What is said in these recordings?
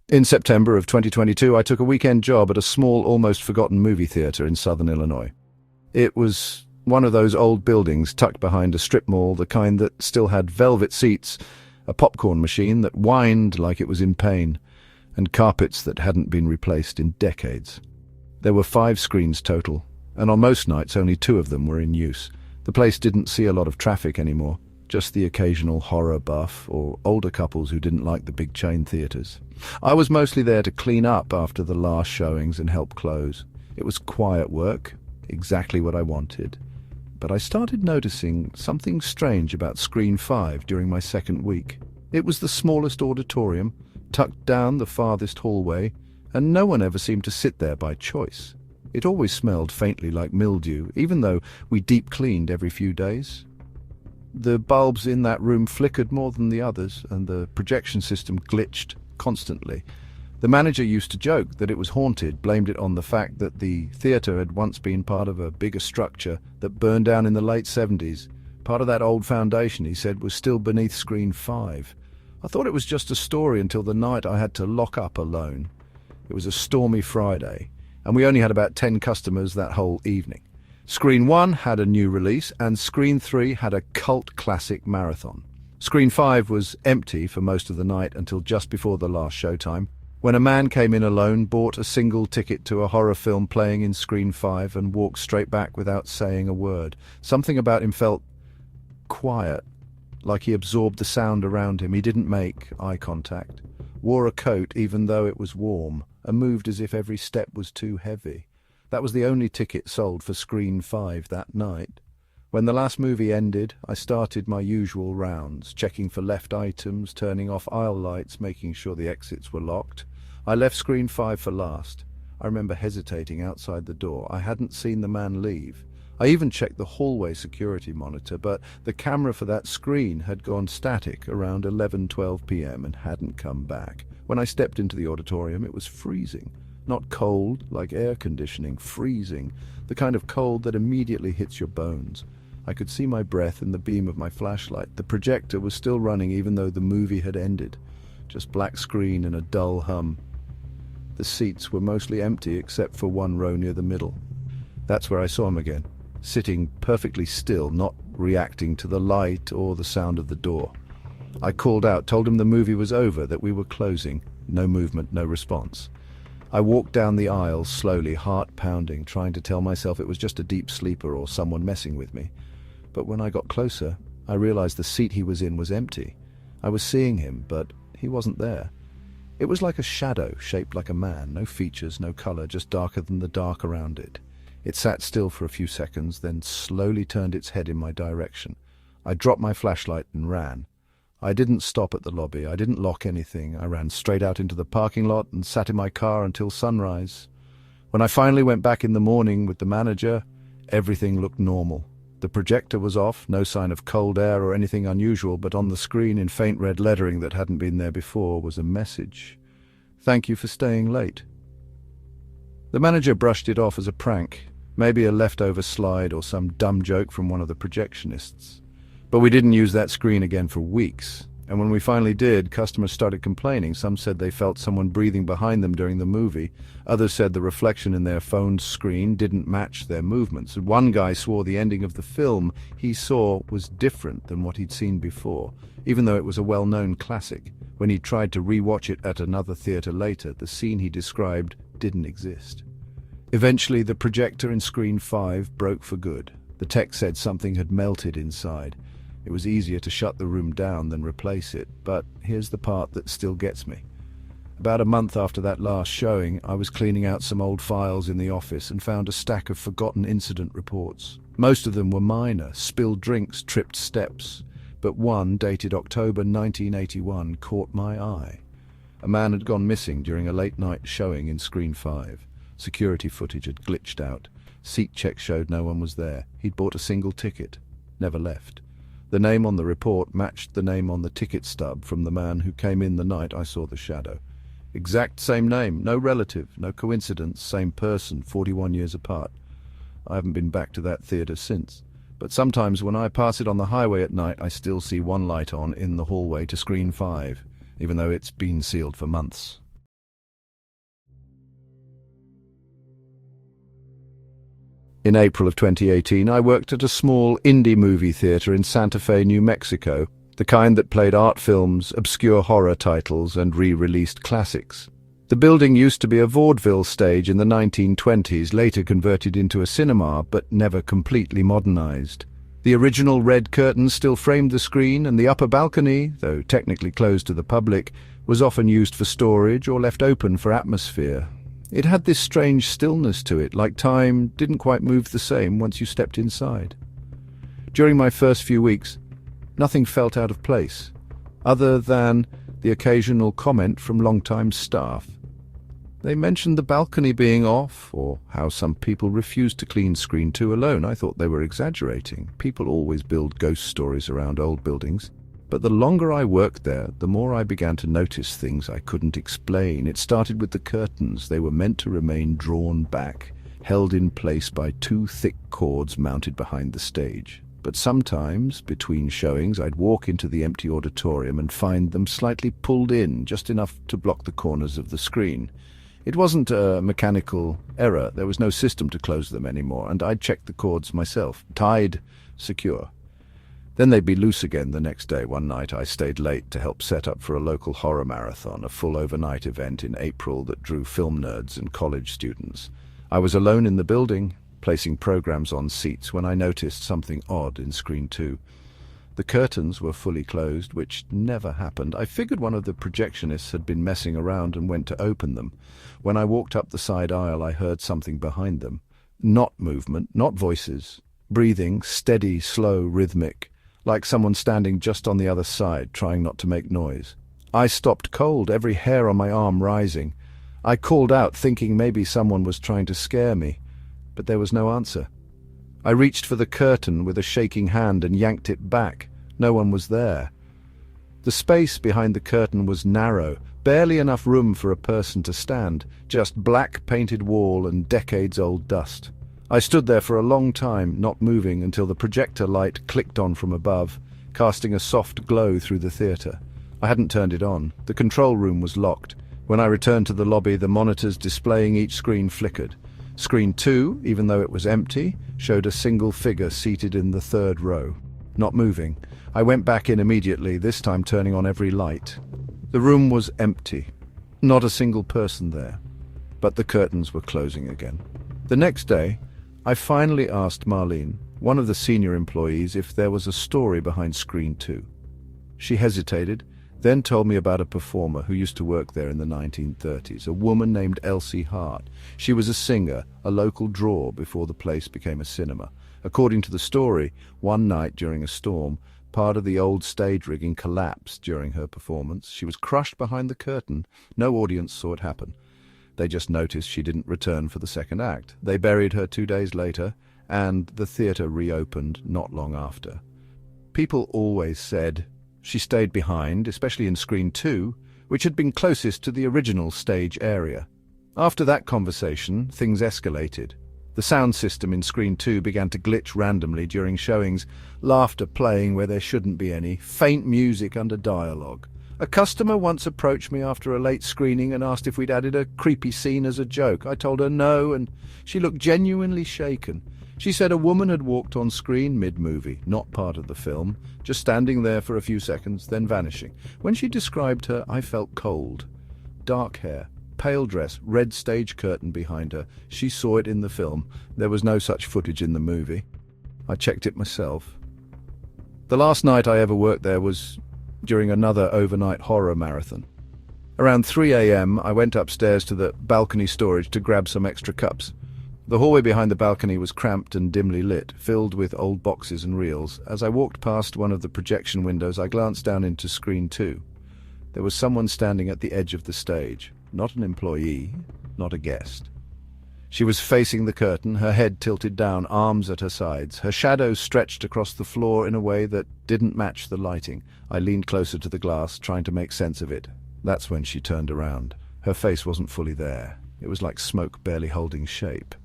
In September of 2022, I took a weekend job at a small, almost forgotten movie theater in southern Illinois. It was one of those old buildings tucked behind a strip mall, the kind that still had velvet seats, a popcorn machine that whined like it was in pain, and carpets that hadn't been replaced in decades. There were 5 screens total, and on most nights only 2 of them were in use. The place didn't see a lot of traffic anymore, just the occasional horror buff or older couples who didn't like the big chain theaters. I was mostly there to clean up after the last showings and help close. It was quiet work, exactly what I wanted. But I started noticing something strange about Screen 5 during my second week. It was the smallest auditorium, tucked down the farthest hallway, and no one ever seemed to sit there by choice. It always smelled faintly like mildew, even though we deep cleaned every few days. The bulbs in that room flickered more than the others, and the projection system glitched constantly. The manager used to joke that it was haunted, blamed it on the fact that the theater had once been part of a bigger structure that burned down in the late 70s. Part of that old foundation, he said, was still beneath Screen 5. I thought it was just a story until the night I had to lock up alone. It was a stormy Friday, and we only had about 10 customers that whole evening. Screen 1 had a new release, and Screen 3 had a cult classic marathon. Screen 5 was empty for most of the night until just before the last showtime, when a man came in alone, bought a single ticket to a horror film playing in Screen 5, and walked straight back without saying a word. Something about him felt quiet, like he absorbed the sound around him. He didn't make eye contact, wore a coat even though it was warm, and moved as if every step was too heavy. That was the only ticket sold for Screen 5 that night. When the last movie ended, I started my usual rounds, checking for left items, turning off aisle lights, making sure the exits were locked. I left Screen 5 for last. I remember hesitating outside the door. I hadn't seen the man leave. I even checked the hallway security monitor, but the camera for that screen had gone static around 11:12 p.m. and hadn't come back. When I stepped into the auditorium, it was freezing. Not cold, like air conditioning, freezing, the kind of cold that immediately hits your bones. I could see my breath in the beam of my flashlight. The projector was still running even though the movie had ended. Just black screen and a dull hum. The seats were mostly empty except for one row near the middle. That's where I saw him again, sitting perfectly still, not reacting to the light or the sound of the door. I called out, told him the movie was over, that we were closing. No movement, no response. I walked down the aisle slowly, heart pounding, trying to tell myself it was just a deep sleeper or someone messing with me. But when I got closer, I realized the seat he was in was empty. I was seeing him, but he wasn't there. It was like a shadow, shaped like a man, no features, no color, just darker than the dark around it. It sat still for a few seconds, then slowly turned its head in my direction. I dropped my flashlight and ran. I didn't stop at the lobby. I didn't lock anything. I ran straight out into the parking lot and sat in my car until sunrise. When I finally went back in the morning with the manager, everything looked normal. The projector was off, no sign of cold air or anything unusual, but on the screen in faint red lettering that hadn't been there before was a message. "Thank you for staying late." The manager brushed it off as a prank, maybe a leftover slide or some dumb joke from one of the projectionists. But we didn't use that screen again for weeks, and when we finally did, customers started complaining. Some said they felt someone breathing behind them during the movie. Others said the reflection in their phone's screen didn't match their movements. And one guy swore the ending of the film he saw was different than what he'd seen before, even though it was a well-known classic. When he tried to re-watch it at another theater later, the scene he described didn't exist. Eventually, the projector in Screen 5 broke for good. The tech said something had melted inside. It was easier to shut the room down than replace it, but here's the part that still gets me. About a month after that last showing, I was cleaning out some old files in the office and found a stack of forgotten incident reports. Most of them were minor, spilled drinks, tripped steps, but one, dated October 1981, caught my eye. A man had gone missing during a late-night showing in Screen 5. Security footage had glitched out. Seat check showed no one was there. He'd bought a single ticket, never left. The name on the report matched the name on the ticket stub from the man who came in the night I saw the shadow. Exact same name, no relative, no coincidence, same person, 41 years apart. I haven't been back to that theater since. But sometimes when I pass it on the highway at night, I still see one light on in the hallway to Screen 5, even though it's been sealed for months. In April of 2018, I worked at a small indie movie theater in Santa Fe, New Mexico, the kind that played art films, obscure horror titles, and re-released classics. The building used to be a vaudeville stage in the 1920s, later converted into a cinema, but never completely modernized. The original red curtains still framed the screen, and the upper balcony, though technically closed to the public, was often used for storage or left open for atmosphere. It had this strange stillness to it, like time didn't quite move the same once you stepped inside. During my first few weeks, nothing felt out of place, other than the occasional comment from longtime staff. They mentioned the balcony being off, or how some people refused to clean Screen 2 alone. I thought they were exaggerating. People always build ghost stories around old buildings. But the longer I worked there, the more I began to notice things I couldn't explain. It started with the curtains. They were meant to remain drawn back, held in place by two thick cords mounted behind the stage. But sometimes, between showings, I'd walk into the empty auditorium and find them slightly pulled in, just enough to block the corners of the screen. It wasn't a mechanical error. There was no system to close them anymore, and I'd check the cords myself, tied, secure. Then they'd be loose again the next day. One night I stayed late to help set up for a local horror marathon, a full overnight event in April that drew film nerds and college students. I was alone in the building, placing programs on seats, when I noticed something odd in Screen 2. The curtains were fully closed, which never happened. I figured one of the projectionists had been messing around and went to open them. When I walked up the side aisle, I heard something behind them. Not movement, not voices. Breathing, steady, slow, rhythmic, like someone standing just on the other side, trying not to make noise. I stopped cold, every hair on my arm rising. I called out, thinking maybe someone was trying to scare me, but there was no answer. I reached for the curtain with a shaking hand and yanked it back. No one was there. The space behind the curtain was narrow, barely enough room for a person to stand, just black painted wall and decades-old dust. I stood there for a long time, not moving, until the projector light clicked on from above, casting a soft glow through the theater. I hadn't turned it on. The control room was locked. When I returned to the lobby, the monitors displaying each screen flickered. Screen 2, even though it was empty, showed a single figure seated in the third row, not moving. I went back in immediately, this time turning on every light. The room was empty. Not a single person there. But the curtains were closing again. The next day, I finally asked Marlene, one of the senior employees, if there was a story behind Screen 2. She hesitated, then told me about a performer who used to work there in the 1930s, a woman named Elsie Hart. She was a singer, a local draw before the place became a cinema. According to the story, one night during a storm, part of the old stage rigging collapsed during her performance. She was crushed behind the curtain. No audience saw it happen. They just noticed she didn't return for the second act. They buried her 2 days later, and the theater reopened not long after. People always said she stayed behind, especially in Screen 2, which had been closest to the original stage area. After that conversation, things escalated. The sound system in Screen 2 began to glitch randomly during showings, laughter playing where there shouldn't be any, faint music under dialogue. A customer once approached me after a late screening and asked if we'd added a creepy scene as a joke. I told her no, and she looked genuinely shaken. She said a woman had walked on screen mid-movie, not part of the film, just standing there for a few seconds, then vanishing. When she described her, I felt cold. Dark hair, pale dress, red stage curtain behind her. She saw it in the film. There was no such footage in the movie. I checked it myself. The last night I ever worked there was during another overnight horror marathon. Around 3 a.m., I went upstairs to the balcony storage to grab some extra cups. The hallway behind the balcony was cramped and dimly lit, filled with old boxes and reels. As I walked past one of the projection windows, I glanced down into Screen 2. There was someone standing at the edge of the stage. Not an employee, not a guest. She was facing the curtain, her head tilted down, arms at her sides. Her shadow stretched across the floor in a way that didn't match the lighting. I leaned closer to the glass, trying to make sense of it. That's when she turned around. Her face wasn't fully there. It was like smoke barely holding shape.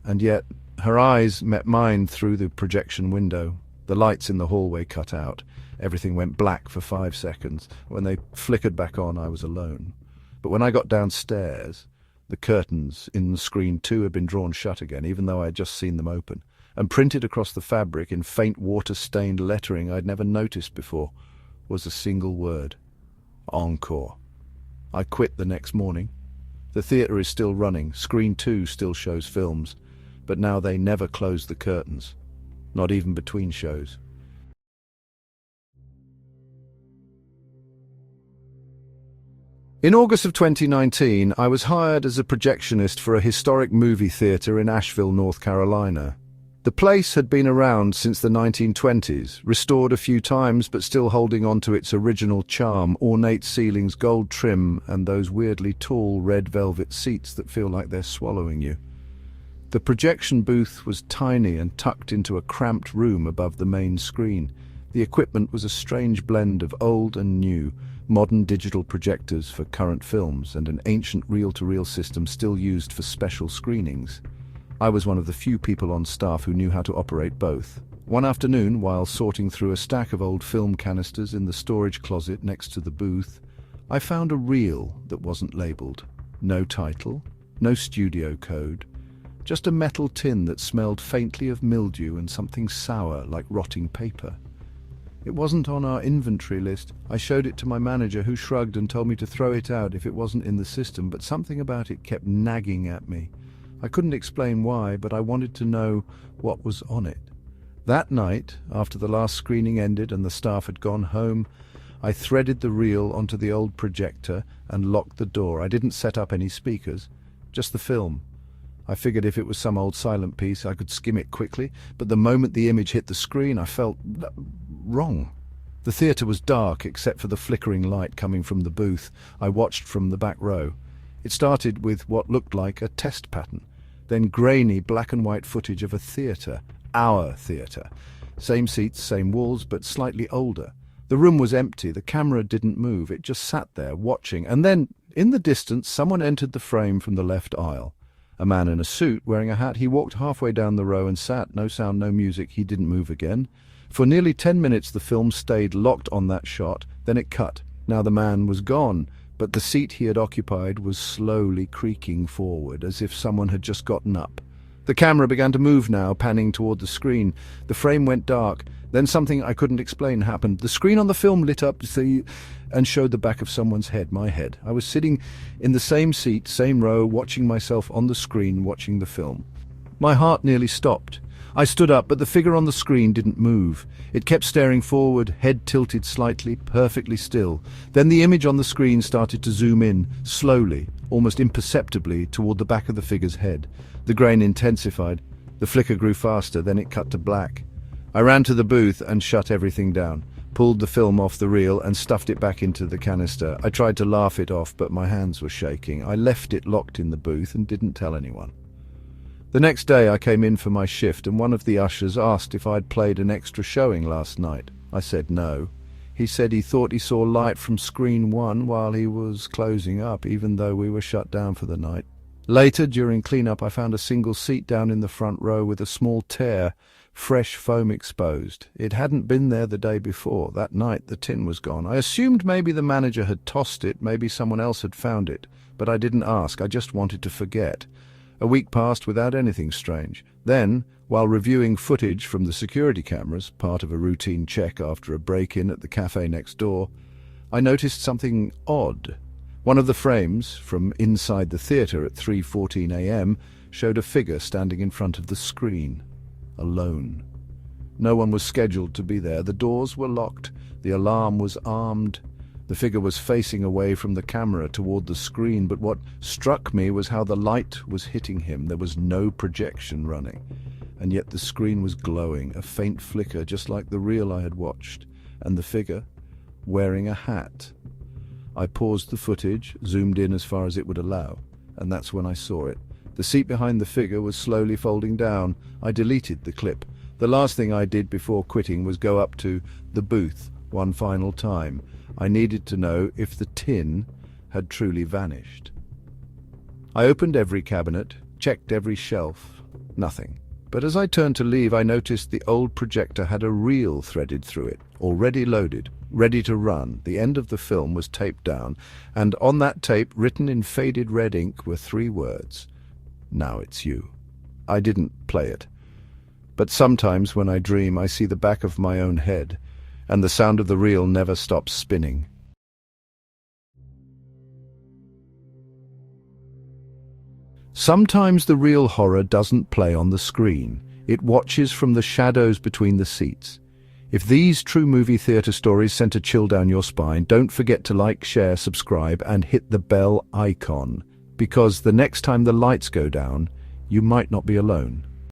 And yet, her eyes met mine through the projection window. The lights in the hallway cut out. Everything went black for 5 seconds. When they flickered back on, I was alone. But when I got downstairs, The curtains in screen 2 had been drawn shut again, even though I had just seen them open, and printed across the fabric in faint water-stained lettering I'd never noticed before was a single word: Encore. I quit the next morning. The theatre is still running, screen 2 still shows films, but now they never close the curtains, not even between shows. In August of 2019, I was hired as a projectionist for a historic movie theatre in Asheville, North Carolina. The place had been around since the 1920s, restored a few times but still holding on to its original charm, ornate ceilings, gold trim, and those weirdly tall red velvet seats that feel like they're swallowing you. The projection booth was tiny and tucked into a cramped room above the main screen. The equipment was a strange blend of old and new, modern digital projectors for current films and an ancient reel-to-reel system still used for special screenings. I was one of the few people on staff who knew how to operate both. One afternoon, while sorting through a stack of old film canisters in the storage closet next to the booth, I found a reel that wasn't labeled. No title, no studio code, just a metal tin that smelled faintly of mildew and something sour like rotting paper. It wasn't on our inventory list. I showed it to my manager, who shrugged and told me to throw it out if it wasn't in the system, but something about it kept nagging at me. I couldn't explain why, but I wanted to know what was on it. That night, after the last screening ended and the staff had gone home, I threaded the reel onto the old projector and locked the door. I didn't set up any speakers, just the film. I figured if it was some old silent piece, I could skim it quickly, but the moment the image hit the screen, I felt wrong. The theatre was dark except for the flickering light coming from the booth I watched from the back row. It started with what looked like a test pattern, then grainy black and white footage of a theatre, our theatre. Same seats, same walls, but slightly older. The room was empty, the camera didn't move, it just sat there watching, and then, in the distance, someone entered the frame from the left aisle. A man in a suit, wearing a hat. He walked halfway down the row and sat, no sound, no music. He didn't move again. For nearly 10 minutes the film stayed locked on that shot, then it cut. Now the man was gone, but the seat he had occupied was slowly creaking forward, as if someone had just gotten up. The camera began to move now, panning toward the screen. The frame went dark. Then something I couldn't explain happened. The screen on the film lit up and showed the back of someone's head, my head. I was sitting in the same seat, same row, watching myself on the screen, watching the film. My heart nearly stopped. I stood up, but the figure on the screen didn't move. It kept staring forward, head tilted slightly, perfectly still. Then the image on the screen started to zoom in, slowly, almost imperceptibly, toward the back of the figure's head. The grain intensified. The flicker grew faster, then it cut to black. I ran to the booth and shut everything down, pulled the film off the reel and stuffed it back into the canister. I tried to laugh it off, but my hands were shaking. I left it locked in the booth and didn't tell anyone. The next day I came in for my shift and one of the ushers asked if I'd played an extra showing last night. I said no. He said he thought he saw light from screen 1 while he was closing up, even though we were shut down for the night. Later, during cleanup, I found a single seat down in the front row with a small tear, fresh foam exposed. It hadn't been there the day before. That night the tin was gone. I assumed maybe the manager had tossed it, maybe someone else had found it, but I didn't ask. I just wanted to forget. A week passed without anything strange. Then, while reviewing footage from the security cameras, part of a routine check after a break-in at the cafe next door, I noticed something odd. One of the frames, from inside the theatre at 3:14 a.m., showed a figure standing in front of the screen, alone. No one was scheduled to be there. The doors were locked. The alarm was armed. The figure was facing away from the camera toward the screen, but what struck me was how the light was hitting him. There was no projection running, and yet the screen was glowing, a faint flicker just like the reel I had watched, and the figure wearing a hat. I paused the footage, zoomed in as far as it would allow, and that's when I saw it. The seat behind the figure was slowly folding down. I deleted the clip. The last thing I did before quitting was go up to the booth one final time. I needed to know if the tin had truly vanished. I opened every cabinet, checked every shelf. Nothing. But as I turned to leave, I noticed the old projector had a reel threaded through it, already loaded, ready to run. The end of the film was taped down, and on that tape, written in faded red ink, were 3 words: "Now it's you." I didn't play it. But sometimes when I dream, I see the back of my own head, and the sound of the reel never stops spinning. Sometimes the real horror doesn't play on the screen. It watches from the shadows between the seats. If these true movie theater stories sent a chill down your spine, don't forget to like, share, subscribe, and hit the bell icon, because the next time the lights go down, you might not be alone.